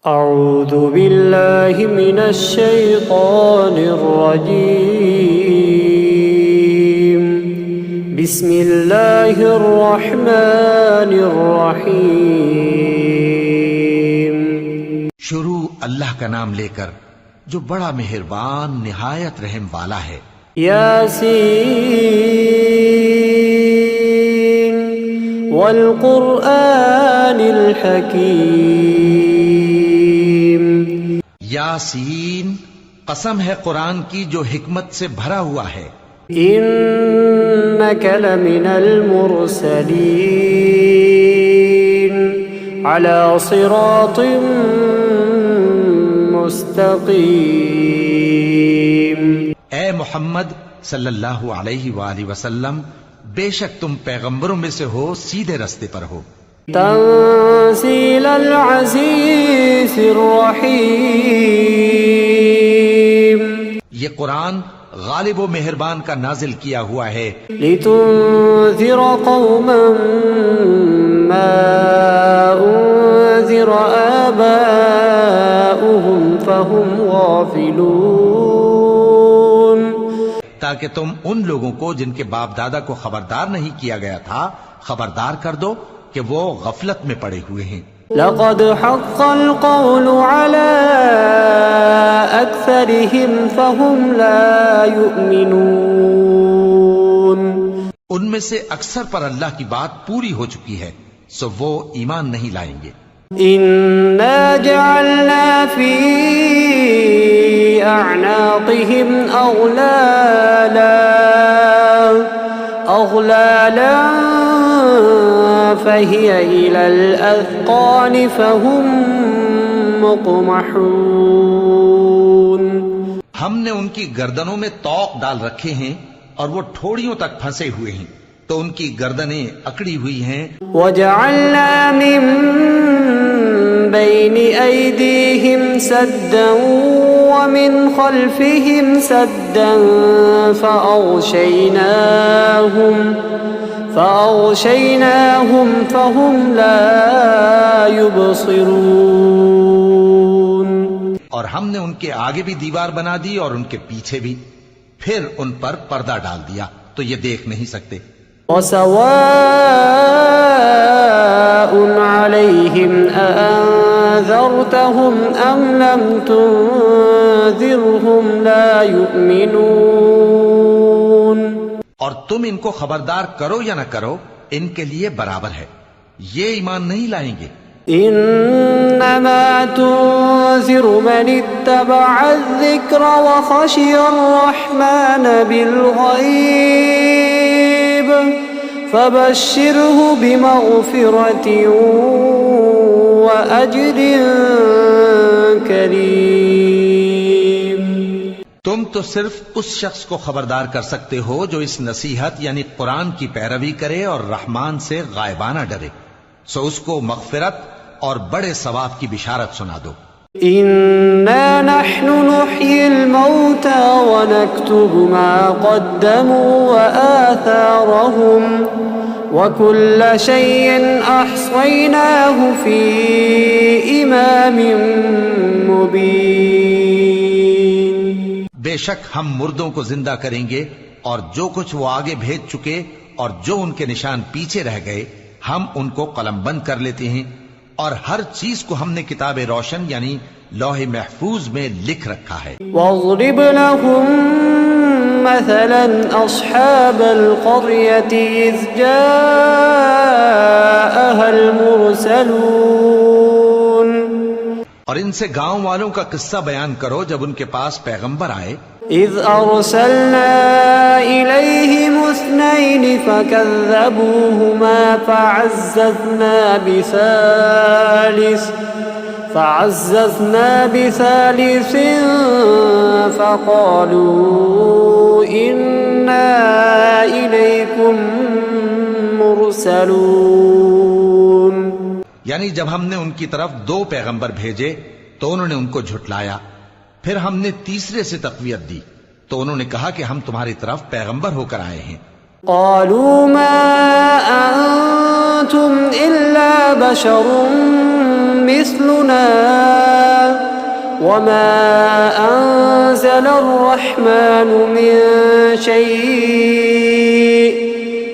اعوذ باللہ من الشیطان الرجیم بسم اللہ الرحمن الرحیم۔ شروع اللہ کا نام لے کر جو بڑا مہربان نہایت رحم والا ہے۔ یاسین والقرآن الحکیم۔ یاسین، قسم ہے قرآن کی جو حکمت سے بھرا ہوا ہے۔ انک لمن المرسلین علی صراط مستقیم۔ اے محمد صلی اللہ علیہ وآلہ وسلم، بے شک تم پیغمبروں میں سے ہو، سیدھے رستے پر ہو۔ تنزیل العزیز الرحیم۔ یہ قرآن غالب و مہربان کا نازل کیا ہوا ہے۔ لتنذر قوما ما انذر آباؤهم فهم غافلون۔ تاکہ تم ان لوگوں کو جن کے باپ دادا کو خبردار نہیں کیا گیا تھا خبردار کر دو کہ وہ غفلت میں پڑے ہوئے ہیں۔ لقد حق القول على أكثرهم فهم لا يؤمنون۔ ان میں سے اکثر پر اللہ کی بات پوری ہو چکی ہے، سو وہ ایمان نہیں لائیں گے۔ إنا جعلنا في أعناقهم أغلالا فهي إلى الأذقان فهم مقمحون۔ ہم نے ان کی گردنوں میں طوق ڈال رکھے ہیں اور وہ ٹھوڑیوں تک پھنسے ہوئے ہیں، تو ان کی گردنیں اکڑی ہوئی ہیں۔ وجعلنا من بين أيديهم سدا ومن خلفهم سدا فأغشيناهم فهم لا يبصرون۔ اور ہم نے ان کے آگے بھی دیوار بنا دی اور ان کے پیچھے بھی، پھر ان پر پردہ ڈال دیا تو یہ دیکھ نہیں سکتے۔ وسواء عليهم أأنذرتهم أم لم تنذرهم لا يؤمنون۔ اور تم ان کو خبردار کرو یا نہ کرو، ان کے لیے برابر ہے، یہ ایمان نہیں لائیں گے۔ انما تنذر من اتبع الذکر وخشی الرحمن بالغیب فبشره بمغفرة وأجر کریم۔ تم تو صرف اس شخص کو خبردار کر سکتے ہو جو اس نصیحت یعنی قرآن کی پیروی کرے اور رحمان سے غائبانہ ڈرے، سو اس کو مغفرت اور بڑے ثواب کی بشارت سنا دو۔ انا نحن نحيي الموتى ونكتب ما قدموا وآثارهم وكل شيء احصيناه في امام مبين۔ بے شک ہم مردوں کو زندہ کریں گے اور جو کچھ وہ آگے بھیج چکے اور جو ان کے نشان پیچھے رہ گئے ہم ان کو قلم بند کر لیتے ہیں، اور ہر چیز کو ہم نے کتاب روشن یعنی لوح محفوظ میں لکھ رکھا ہے۔ واضرب لهم مثلا اصحاب القرية اذ جاءها المرسلون۔ اور ان سے گاؤں والوں کا قصہ بیان کرو جب ان کے پاس پیغمبر آئے۔ اذ ارسلنا الیہم اثنین فکذبوہما فعززنا بثالث فقالوا انا الیکم مرسلون۔ یعنی جب ہم نے ان کی طرف 2 پیغمبر بھیجے تو انہوں نے ان کو جھٹلایا، پھر ہم نے تیسرے سے تقویت دی تو انہوں نے کہا کہ ہم تمہاری طرف پیغمبر ہو کر آئے ہیں۔ قالوا ما انتم الا بشر مثلنا وما أنزل الرحمن من شيء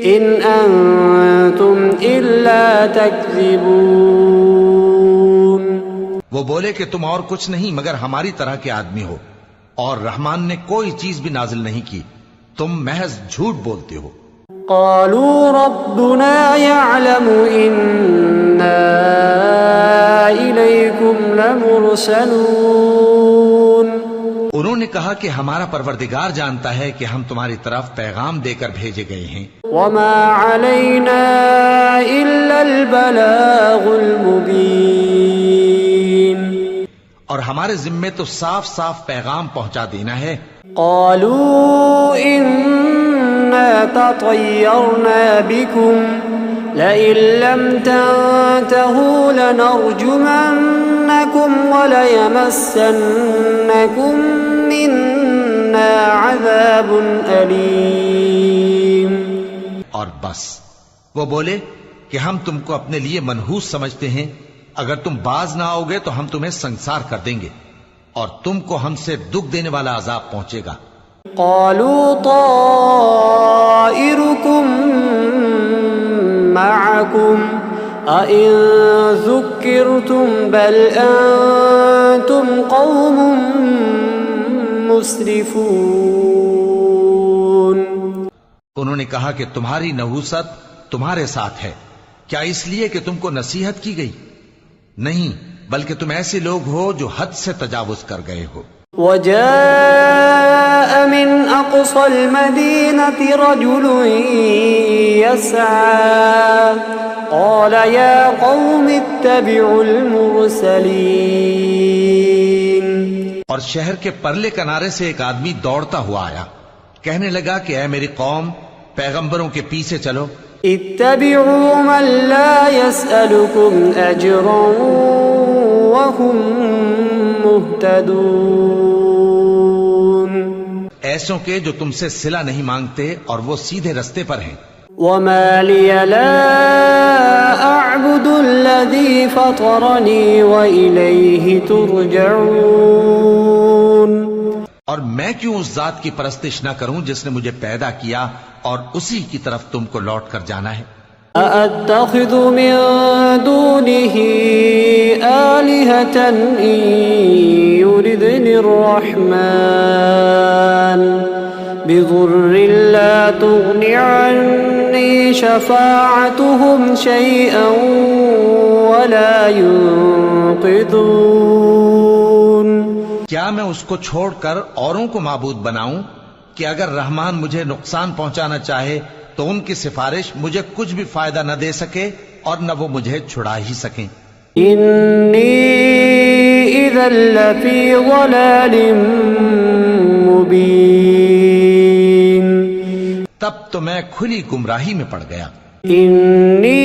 إن أنتم إلا تكذبون. وہ بولے کہ تم اور کچھ نہیں مگر ہماری طرح کے آدمی ہو، اور رحمان نے کوئی چیز بھی نازل نہیں کی، تم محض جھوٹ بولتے ہو. قالوا ربنا يعلم إنا إليكم لمرسلون. انہوں نے کہا کہ ہمارا پروردگار جانتا ہے کہ ہم تمہاری طرف پیغام دے کر بھیجے گئے ہیں. وما علينا إلا البلاغ المبين. اور ہمارے ذمے تو صاف صاف پیغام پہنچا دینا ہے. قالوا إنا تطيرنا بكم لئن لم تنتهوا لنرجمنكم وليمسنكم منا عذاب أليم. اور بس وہ بولے کہ ہم تم کو اپنے لیے منحوس سمجھتے ہیں، اگر تم باز نہ آؤ گے تو ہم تمہیں سنسار کر دیں گے اور تم کو ہم سے دکھ دینے والا عذاب پہنچے گا. قالوا طائركم معكم أئن ذكرتم بل أنتم قوم مسرفون. انہوں نے کہا کہ تمہاری نحوست تمہارے ساتھ ہے، کیا اس لیے کہ تم کو نصیحت کی گئی؟ نہیں، بلکہ تم ایسے لوگ ہو جو حد سے تجاوز کر گئے ہو. وجاء من أقصى المدينة رجل يسعى قال يا قوم اتبعوا المرسلين. اور شہر کے پرلے کنارے سے ایک آدمی دوڑتا ہوا آیا، کہنے لگا کہ اے میری قوم، پیغمبروں کے پیچھے چلو. اتبعوا من لا يسألكم أجرا وهم مهتدون. ایسوں کے جو تم سے صلہ نہیں مانگتے اور وہ سیدھے رستے پر ہیں. وما لي لا أعبد الذي فطرني وإليه ترجعون. اور میں کیوں اس ذات کی پرستش نہ کروں جس نے مجھے پیدا کیا اور اسی کی طرف تم کو لوٹ کر جانا ہے. أأتخذ من دونه آلهة إن يردني الرحمن بضر لا تغن عني شفاعتهم شيئا ولا ينقذون. کیا میں اس کو چھوڑ کر اوروں کو معبود بناؤں کہ اگر رحمان مجھے نقصان پہنچانا چاہے تو ان کی سفارش مجھے کچھ بھی فائدہ نہ دے سکے اور نہ وہ مجھے چھڑا ہی سکیں. إني إذا لفي ضلال مبين. تب تو میں کھلی گمراہی میں پڑ گیا. إني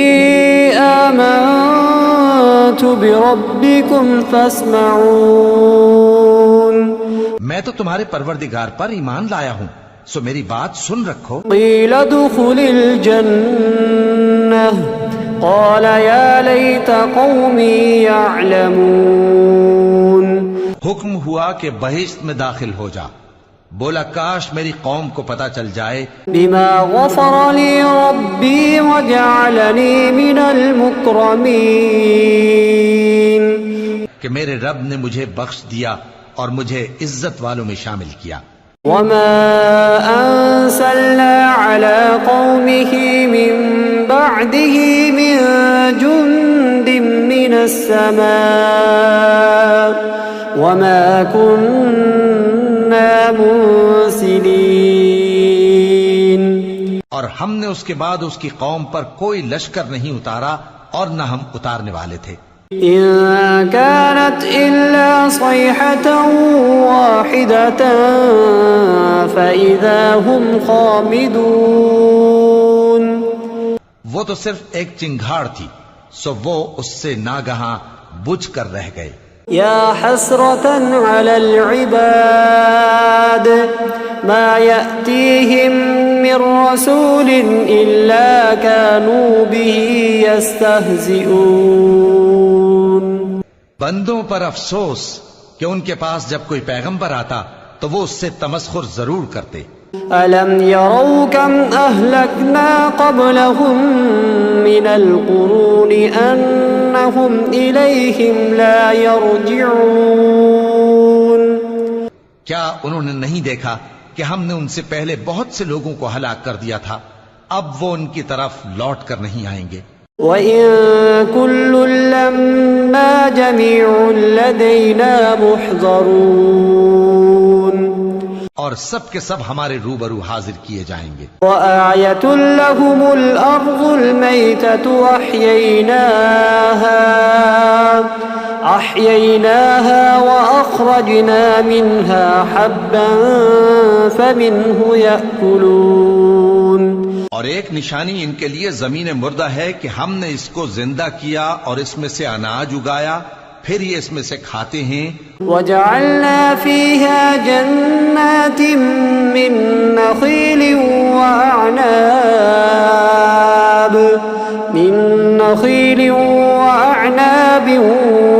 آمنت بربكم فاسمعون. میں تو تمہارے پروردگار پر ایمان لایا ہوں، سو میری بات سن رکھو. قيل ادخل الجنة قال يا ليت قومي يعلمون. حکم ہوا کہ بہشت میں داخل ہو جا. بولا کاش میری قوم کو پتا چل جائے بما غفر لي ربي وجعلني من المكرمين. کہ میرے رب نے مجھے بخش دیا اور مجھے عزت والوں میں شامل کیا. وما أنزلنا على قومه من بعده من جند من السماء وما كنا منزلين. اور ہم نے اس کے بعد اس کی قوم پر کوئی لشکر نہیں اتارا اور نہ ہم اتارنے والے تھے. إن كانت إلا صيحة واحدة فإذا هم خامدون. وہ تو صرف ایک چنگھاڑ تھی، سو وہ اس سے ناگہاں بجھ کر رہ گئے. يا حسرة على العباد ما يأتيهم من رسول إلا كانوا به يستهزئون. بندوں پر افسوس کہ ان کے پاس جب کوئی پیغمبر آتا تو وہ اس سے تمسخر ضرور کرتے. ألم يروا كم أهلكنا قبلهم من القرون أنهم إليهم لا يرجعون. کیا انہوں نے نہیں دیکھا کہ ہم نے ان سے پہلے بہت سے لوگوں کو ہلاک کر دیا تھا، اب وہ ان کی طرف لوٹ کر نہیں آئیں گے. وَإِن كُلٌّ لَّمَّا جَمِيعٌ لَّدَيْنَا مُحْضَرُونَ. اور سب کے سب ہمارے روبرو حاضر کیے جائیں گے. وَآيَةٌ لَّهُمُ الْأَرْضُ الْمَيْتَةُ أَحْيَيْنَاهَا وَأَخْرَجْنَا مِنْهَا حَبًّا فَمِنْهُ يَأْكُلُونَ. اور ایک نشانی ان کے لیے زمین مردہ ہے کہ ہم نے اس کو زندہ کیا اور اس میں سے اناج اگایا، پھر یہ اس میں سے کھاتے ہیں. وَجَعَلْنَا فِيهَا جَنَّاتٍ مِّن نَّخِيلٍ وَأَعْنَابٍ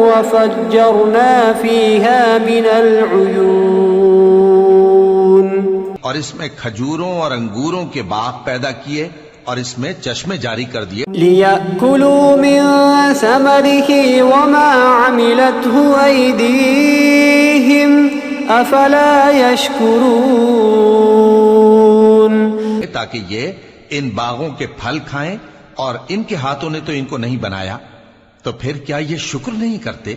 وَفَجَّرْنَا فِيهَا مِنَ الْعُيُونِ. اور اس میں کھجوروں اور انگوروں کے باغ پیدا کیے اور اس میں چشمے جاری کر دیے. لِيَأْكُلُوا مِن ثَمَرِهِ وَمَا عَمِلَتْهُ أَيْدِيهِمْ أَفَلَا يَشْكُرُونَ. تاکہ یہ ان باغوں کے پھل کھائیں، اور ان کے ہاتھوں نے تو ان کو نہیں بنایا، تو پھر کیا یہ شکر نہیں کرتے؟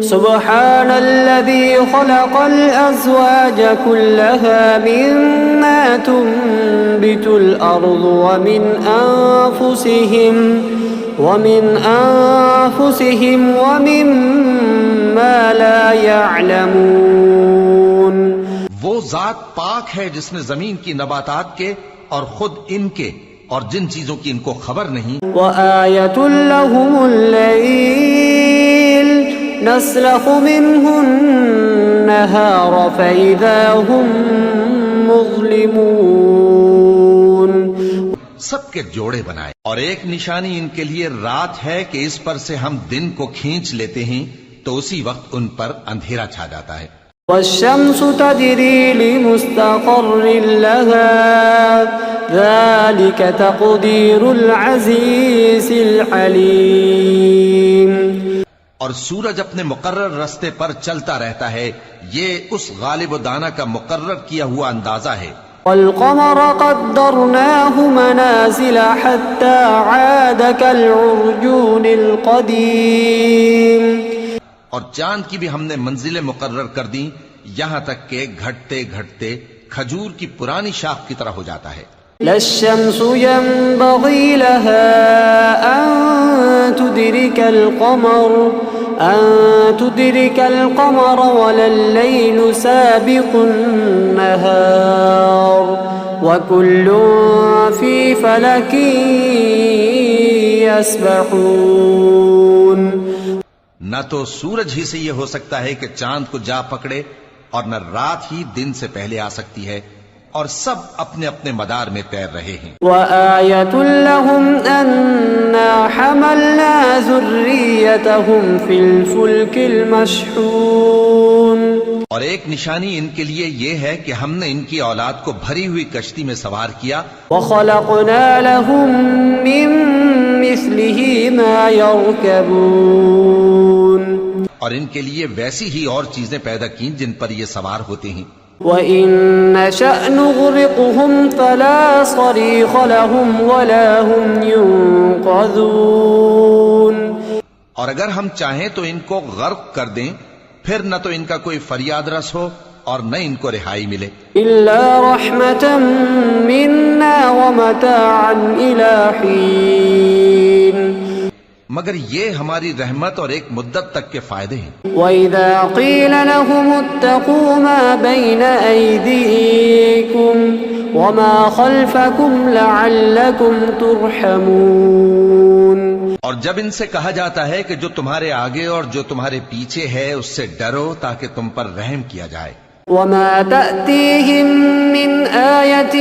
سبحان الذي خلق الأزواج كلها مما تنبت الأرض ومن أنفسهم ومما لا يعلمون. وہ ذات پاک ہے جس نے زمین کی نباتات کے اور خود ان کے اور جن چیزوں کی ان کو خبر نہیں. وآية لهم الليل نسلخ منه النهار فإذا هم مظلمون. سب کے جوڑے بنائے، اور ایک نشانی ان کے لیے رات ہے کہ اس پر سے ہم دن کو کھینچ لیتے ہیں تو اسی وقت ان پر اندھیرا چھا جاتا ہے. والشمس تجري لمستقر لها ذلك تقدير العزيز العليم. اور سورج اپنے مقرر راستے پر چلتا رہتا ہے، یہ اس غالب و دانا کا مقرر کیا ہوا اندازہ ہے. والقمر قدرناه منازل حتى عاد كالعرجون القديم. اور چاند کی بھی ہم نے منزلیں مقرر کر دیں یہاں تک کہ گھٹتے گھٹتے کھجور کی پرانی شاخ کی طرح ہو جاتا ہے. لا الشمس ينبغي لها أن تدرك القمر ولا الليل سابق النهار وكل في فلك يسبحون. نہ تو سورج ہی سے یہ ہو سکتا ہے کہ چاند کو جا پکڑے، اور نہ رات ہی دن سے پہلے آ سکتی ہے، اور سب اپنے اپنے مدار میں تیر رہے ہیں. وآية لهم أنا حملنا ذريتهم في الفلك المشحون. اور ایک نشانی ان کے لیے یہ ہے کہ ہم نے ان کی اولاد کو بھری ہوئی کشتی میں سوار کیا. وخلقنا لهم من مثله ما يركبون. اور ان کے لیے ویسی ہی اور چیزیں پیدا کی جن پر یہ سوار ہوتے ہیں. وَإِن نَّشَأْ نُغْرِقْهُمْ فَلَا صَرِيخَ لَهُمْ وَلَا هُمْ يُنقَذُونَ. اور اگر ہم چاہیں تو ان کو غرق کر دیں، پھر نہ تو ان کا کوئی فریاد رس ہو اور نہ ان کو رہائی ملے. إِلَّا رَحْمَةً مِّنَّا وَمَتَاعًا إِلَى حِينٍ. مگر یہ ہماری رحمت اور ایک مدت تک کے فائدے ہیں. وَإِذَا قِيلَ لَهُمُ اتَّقُوا مَا بَيْنَ أَيْدِيكُمْ وَمَا خَلْفَكُمْ لَعَلَّكُمْ تُرْحَمُونَ. اور جب ان سے کہا جاتا ہے کہ جو تمہارے آگے اور جو تمہارے پیچھے ہے اس سے ڈرو تاکہ تم پر رحم کیا جائے. وَمَا تَأْتِيهِم مِّنْ آيَةٍ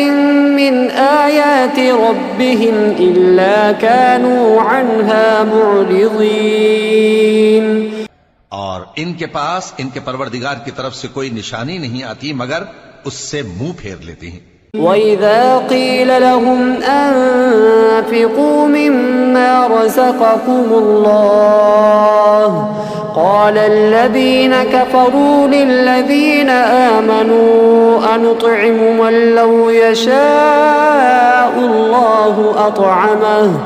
مِّنْ آيَاتِ رَبِّهِمْ إِلَّا كَانُوا عَنْهَا مُعْرِضِينَ. اور ان کے پاس ان کے پروردگار کی طرف سے کوئی نشانی نہیں آتی مگر اس سے منہ پھیر لیتے ہیں۔ وَإِذَا قِيلَ لَهُمْ أَنفِقُوا مِمَّا رَزَقَكُمُ اللَّهُ قَالَ الَّذِينَ كَفَرُوا لِلَّذِينَ آمَنُوا أَنُطْعِمُ مَن لَّوْ يَشَاءُ اللَّهُ أَطْعَمَهُ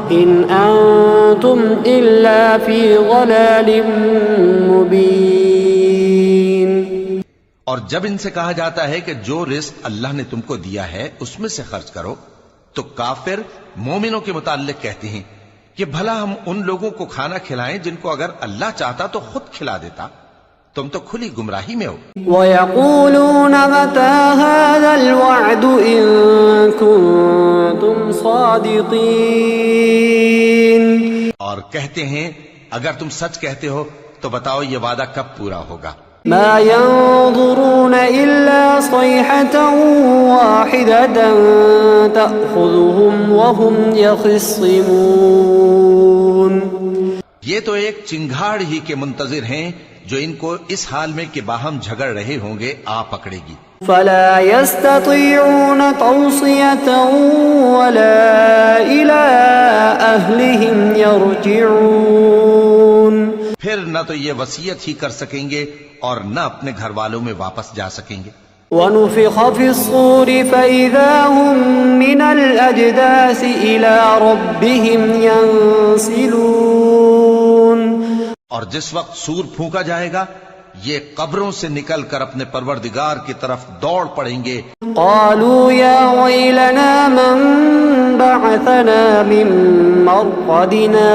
إِنْ أَنتُمْ إِلَّا فِي ضَلَالٍ مُّبِينٍ۔ اور جب ان سے کہا جاتا ہے کہ جو رزق اللہ نے تم کو دیا ہے اس میں سے خرچ کرو، تو کافر مومنوں کے متعلق کہتے ہیں کہ بھلا ہم ان لوگوں کو کھانا کھلائیں جن کو اگر اللہ چاہتا تو خود کھلا دیتا، تم تو کھلی گمراہی میں ہو۔ وَيَقُولُونَ مَتَى هَذَا الْوَعْدُ إِن كُنتُمْ صَادِقِينَ۔ اور کہتے ہیں اگر تم سچ کہتے ہو تو بتاؤ یہ وعدہ کب پورا ہوگا۔ ما ينظرون إلا صيحة واحدة تأخذهم وهم يخصمون۔ یہ تو ایک چنگھاڑ ہی کے منتظر ہیں جو ان کو اس حال میں کہ باہم جھگڑ رہے ہوں گے آ پکڑے گی۔ فلا يستطيعون توصية ولا إلى أهلهم يرجعون۔ پھر نہ تو یہ وصیت ہی کر سکیں گے اور نہ اپنے گھر والوں میں واپس جا سکیں گے۔ وَنُفِخَ فِي الصُّورِ فَإِذَا هُم مِّنَ الْأَجْدَاثِ إِلَى رَبِّهِمْ يَنسِلُونَ۔ اور جس وقت سور پھونکا جائے گا یہ قبروں سے نکل کر اپنے پروردگار کی طرف دوڑ پڑیں گے۔ قالوا يا ويلنا من بعثنا من مرقدنا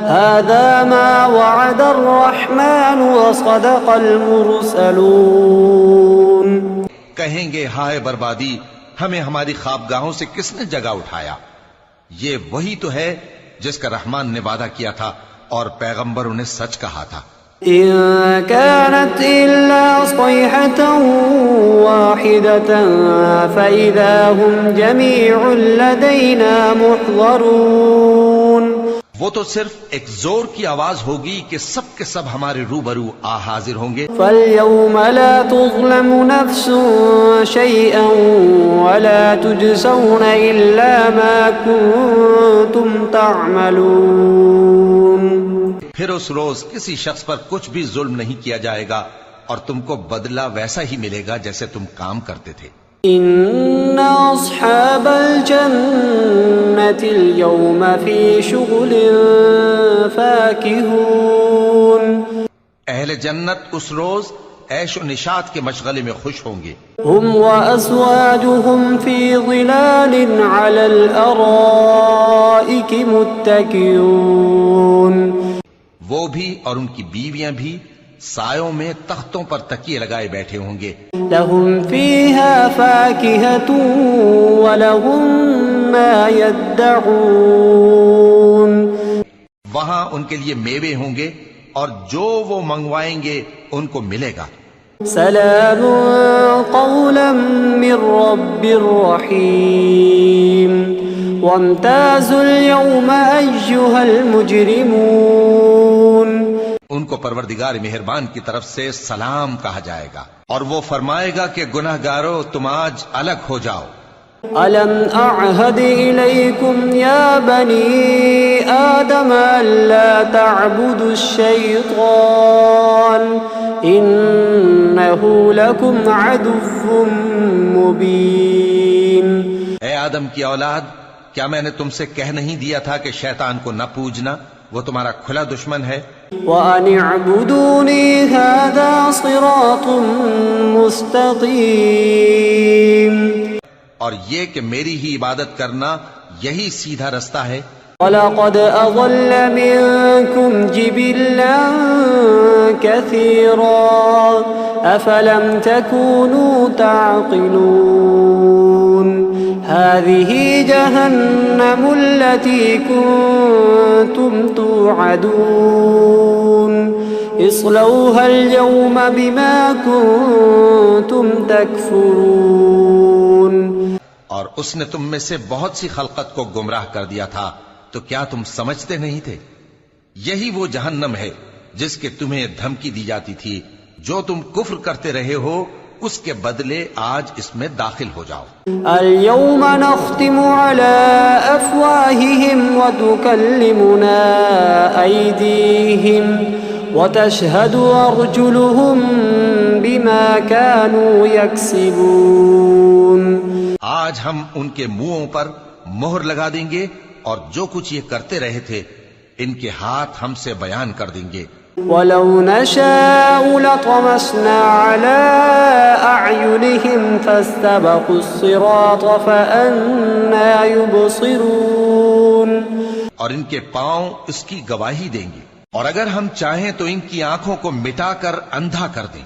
هذا ما وعد الرحمن وصدق المرسلون۔ کہیں گے ہائے بربادی، ہمیں ہماری خوابگاہوں سے کس نے جگہ اٹھایا؟ یہ وہی تو ہے جس کا رحمان نے وعدہ کیا تھا اور پیغمبروں نے سچ کہا تھا۔ إن كانت إلا صيحة واحدة فإذا هم جميع لدينا محضرون۔ وہ تو صرف ایک زور کی آواز ہوگی کہ سب کے سب ہمارے روبرو آ حاضر ہوں گے۔ فاليوم لا تظلم نفس شيئا ولا تجزون إلا ما كنتم تعملون۔ پھر اس روز کسی شخص پر کچھ بھی ظلم نہیں کیا جائے گا اور تم کو بدلہ ویسا ہی ملے گا جیسے تم کام کرتے تھے۔ إن أصحاب الجنة اليوم في شغل فاكهون۔ اہل جنت اس روز عیش و نشاط کے مشغلے میں خوش ہوں گے۔ هم وأزواجهم في ظلال على الأرائك متكئون۔ وہ بھی اور ان کی بیویاں بھی سایوں میں تختوں پر تکیے لگائے بیٹھے ہوں گے۔ لهم فيها فاكهة ولهم ما يدعون۔ وہاں ان کے لیے میوے ہوں گے اور جو وہ منگوائیں گے ان کو ملے گا۔ سلام قولا من رب رحيم وامتازوا اليوم أيها المجرمون۔ ان کو پروردگار مہربان کی طرف سے سلام کہا جائے گا اور وہ فرمائے گا کہ گناہ گارو تم آج الگ ہو جاؤ۔ ألم أعهد إليكم يا بني آدم ألا تعبدوا الشيطان إنه لكم عدو مبين۔ اے آدم کی اولاد، کیا میں نے تم سے کہہ نہیں دیا تھا کہ شیطان کو نہ پوجنا، وہ تمہارا کھلا دشمن ہے۔ وَأَنِ اعْبُدُونِي هَذَا صِرَاطٌ مُسْتَقِيمٌ۔ اور یہ کہ میری ہی عبادت کرنا یہی سیدھا رستہ ہے۔ وَلَقَدْ أَضَلَّ مِنكُمْ جِبِلًّا كَثِيرًا أَفَلَمْ تَكُونُوا تَعْقِلُونَ۔ هَذِهِ جَهَنَّمُ الَّتِي كُنتُمْ تُوعَدُونَ اصْلَوْهَا الْيَوْمَ بِمَا كُنتُمْ تَكْفُرُونَ۔ اور اس نے تم میں سے بہت سی خلقت کو گمراہ کر دیا تھا، تو کیا تم سمجھتے نہیں تھے؟ یہی وہ جہنم ہے جس کے تمہیں دھمکی دی جاتی تھی، جو تم کفر کرتے رہے ہو اس کے بدلے آج اس میں داخل ہو جاؤ۔ اليوم نختم على أفواههم وتكلمنا أيديهم وتشهد أرجلهم بما كانوا يكسبون۔ آج ہم ان کے منہوں پر مہر لگا دیں گے اور جو کچھ یہ کرتے رہے تھے ان کے ہاتھ ہم سے بیان کر دیں گے۔ وَلَوْ نَشَاءُ لَطَمَسْنَا عَلَىٰ أَعْيُنِهِمْ فَاسْتَبَقُوا الصِّرَاطَ فَأَنَّىٰ يُبْصِرُونَ۔ اور ان کے پاؤں اس کی گواہی دیں گے، اور اگر ہم چاہیں تو ان کی آنکھوں کو مٹا کر اندھا کر دیں،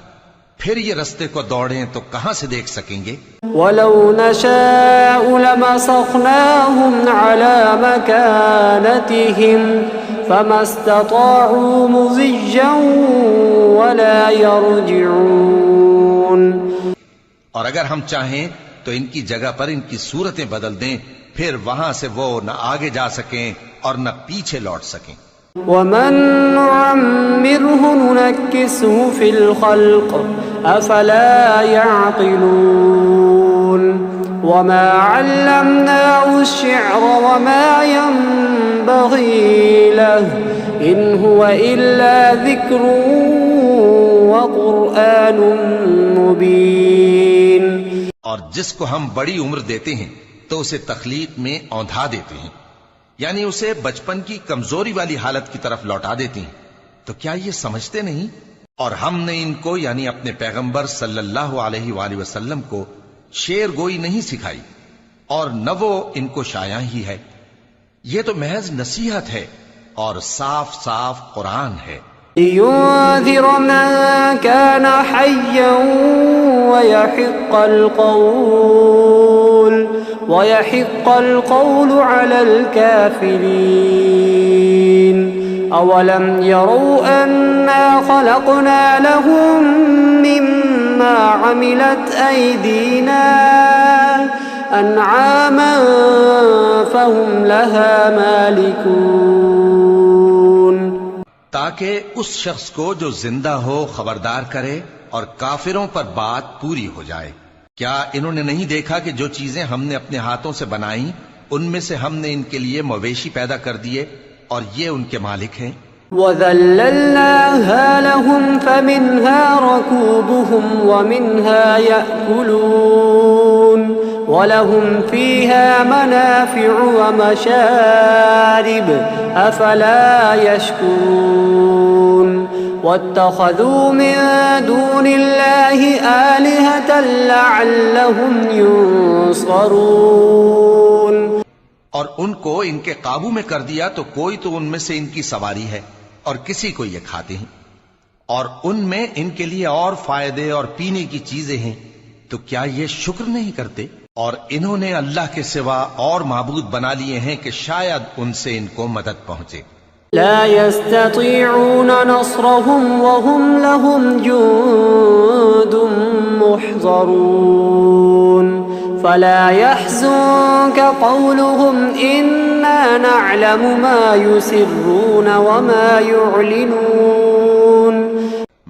پھر یہ رستے کو دوڑیں تو کہاں سے دیکھ سکیں گے؟ وَلَوْ نَشَاءُ لَمَسَخْنَاهُمْ عَلَىٰ مَكَانَتِهِمْ فَمَا اسْتَطَاعُوا مُضِيًّا وَلَا يَرْجِعُونَ۔ اور اگر ہم چاہیں تو ان کی جگہ پر ان کی صورتیں بدل دیں، پھر وہاں سے وہ نہ آگے جا سکیں اور نہ پیچھے لوٹ سکیں۔ وَمَن نُّعَمِّرْهُ نُنَكِّسْهُ فِي الْخَلْقِ أَفَلَا يَعْقِلُونَ وَمَا عَلَّمْنَاهُ الشِّعْرَ وَمَا يَنبَغِي لَهُ إِنْ هُوَ إِلَّا ذِكْرٌ وَقُرْآنٌ مُّبِينٌ۔ اور جس کو ہم بڑی عمر دیتے ہیں تو اسے تخلیق میں اوندھا دیتے ہیں، یعنی اسے بچپن کی کمزوری والی حالت کی طرف لوٹا دیتے ہیں، تو کیا یہ سمجھتے نہیں؟ اور ہم نے ان کو یعنی اپنے پیغمبر صلی اللہ علیہ وآلہ وسلم کو شعر گوئی نہیں سکھائی، اور نہ وہ ان کو شایع ہی ہے، یہ تو محض نصیحت ہے اور صاف صاف قرآن ہے۔ لِيُنذِرَ مَن كَانَ حَيًّا وَيَحِقَّ الْقَوْلُ عَلَى الْكَافِرِينَ أَوَلَمْ يَرَوْا أَنَّا خَلَقْنَا لَهُم مِّمَّا عَمِلَتْ أَيْدِينَا أَنْعَامًا فَهُمْ لَهَا مَالِكُونَ۔ تاکہ اس شخص کو جو زندہ ہو خبردار کرے اور کافروں پر بات پوری ہو جائے۔ کیا انہوں نے نہیں دیکھا کہ جو چیزیں ہم نے اپنے ہاتھوں سے بنائیں ان میں سے ہم نے ان کے لیے مویشی پیدا کر دیے اور یہ ان کے مالک ہیں؟ وَذَلَّلْنَاهَا لَهُمْ فَمِنْهَا رَكُوبُهُمْ وَمِنْهَا يَأْكُلُونَ وَلَهُمْ فِيهَا مَنَافِعُ وَمَشَارِبُ أَفَلَا يَشْكُرُونَ وَاتَّخَذُوا مِن دُونِ اللَّهِ آلِهَةً لَعَلَّهُمْ يُنصَرُونَ۔ اور ان کو ان کے قابو میں کر دیا تو کوئی تو ان میں سے ان کی سواری ہے اور کسی کو یہ کھاتے ہیں، اور ان میں ان کے لیے اور فائدے اور پینے کی چیزیں ہیں، تو کیا یہ شکر نہیں کرتے؟ اور انہوں نے اللہ کے سوا اور معبود بنا لیے ہیں کہ شاید ان سے ان کو مدد پہنچے۔ لا يستطيعون نصرهم وهم لهم جند محضرون فلا يحزنك قولهم إنا نعلم ما يسرون وما يعلنون۔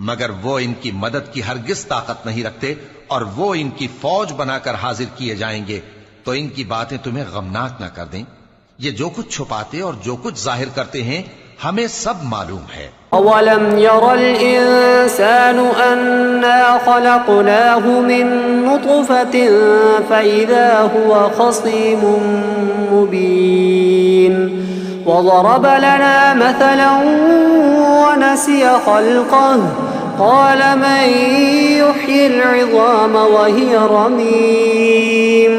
مگر وہ ان کی مدد کی ہرگز طاقت نہیں رکھتے، اور وہ ان کی فوج بنا کر حاضر کیے جائیں گے تو ان کی باتیں تمہیں غمناک نہ کر دیں۔ یہ جو کچھ چھپاتے اور جو کچھ ظاہر کرتے ہیں ہمیں سب معلوم ہے۔ أَوَلَمْ يَرَ الْإِنسَانُ أَنَّا خَلَقْنَاهُ مِن نُّطْفَةٍ فَإِذَا هُوَ خَصِيمٌ مُّبِينٌ وَضَرَبَ لَنَا مَثَلًا وَنَسِيَ خَلْقَهُ قَالَ مَن يُحْيِي الْعِظَامَ وَهِيَ رَمِيمٌ۔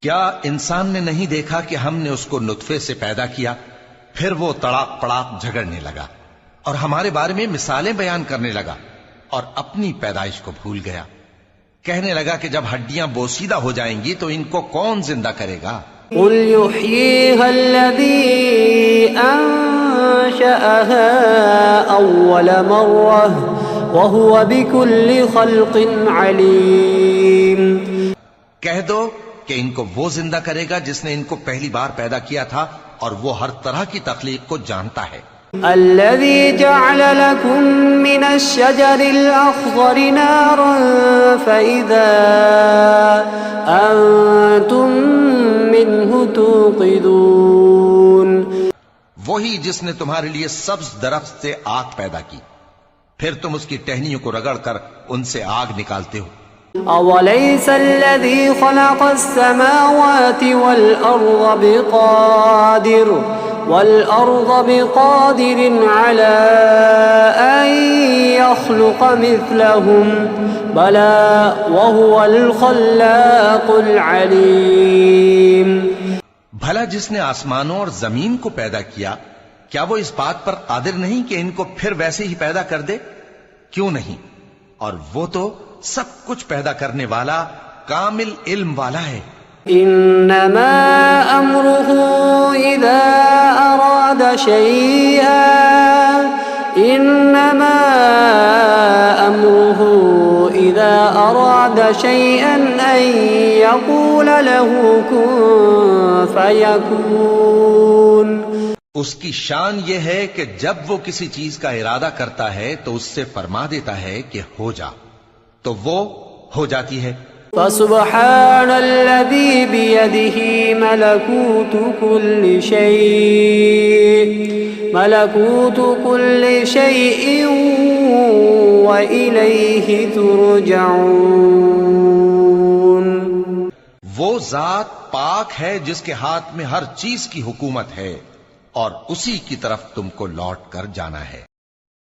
کیا انسان نے نہیں دیکھا کہ ہم نے اس کو نطفے سے پیدا کیا، پھر وہ تڑاک پڑاک جھگڑنے لگا اور ہمارے بارے میں مثالیں بیان کرنے لگا اور اپنی پیدائش کو بھول گیا، کہنے لگا کہ جب ہڈیاں بوسیدہ ہو جائیں گی تو ان کو کون زندہ کرے گا؟ قُلْ يُحْيِيهَا الَّذِي أَنشَأَهَا أَوَّلَ مَرَّةٍ وَهُوَ بِكُلِّ خَلْقٍ عَلِيمٌ۔ کہہ دو کہ ان کو وہ زندہ کرے گا جس نے ان کو پہلی بار پیدا کیا تھا، اور وہ ہر طرح کی تخلیق کو جانتا ہے۔ الذي جعل لكم من الشجر الأخضر نارا فإذا أنتم منه توقدون. وہی جس نے تمہارے لیے سبز درخت سے آگ پیدا کی، پھر تم اس کی ٹہنیوں کو رگڑ کر ان سے آگ نکالتے ہو. أوليس الذي خلق السماوات والأرض بقادر على أن يخلق مثلهم بلى وهو الخلاق العليم. بھلا جس نے آسمانوں اور زمین کو پیدا کیا، کیا وہ اس بات پر قادر نہیں کہ ان کو پھر ویسے ہی پیدا کر دے؟ کیوں نہیں؟ اور وہ تو سب کچھ پیدا کرنے والا، کامل علم والا ہے. انما امره اذا اراد شيئا ان يقول له كن فيكون. اس کی شان یہ ہے کہ جب وہ کسی چیز کا ارادہ کرتا ہے تو اس سے فرما دیتا ہے کہ ہو جا، تو وہ ہو جاتی ہے. فسبحان الذي بيده ملكوت كل شيء وإليه ترجعون. وہ ذات پاک ہے جس کے ہاتھ میں ہر چیز کی حکومت ہے اور اسی کی طرف تم کو لوٹ کر جانا ہے.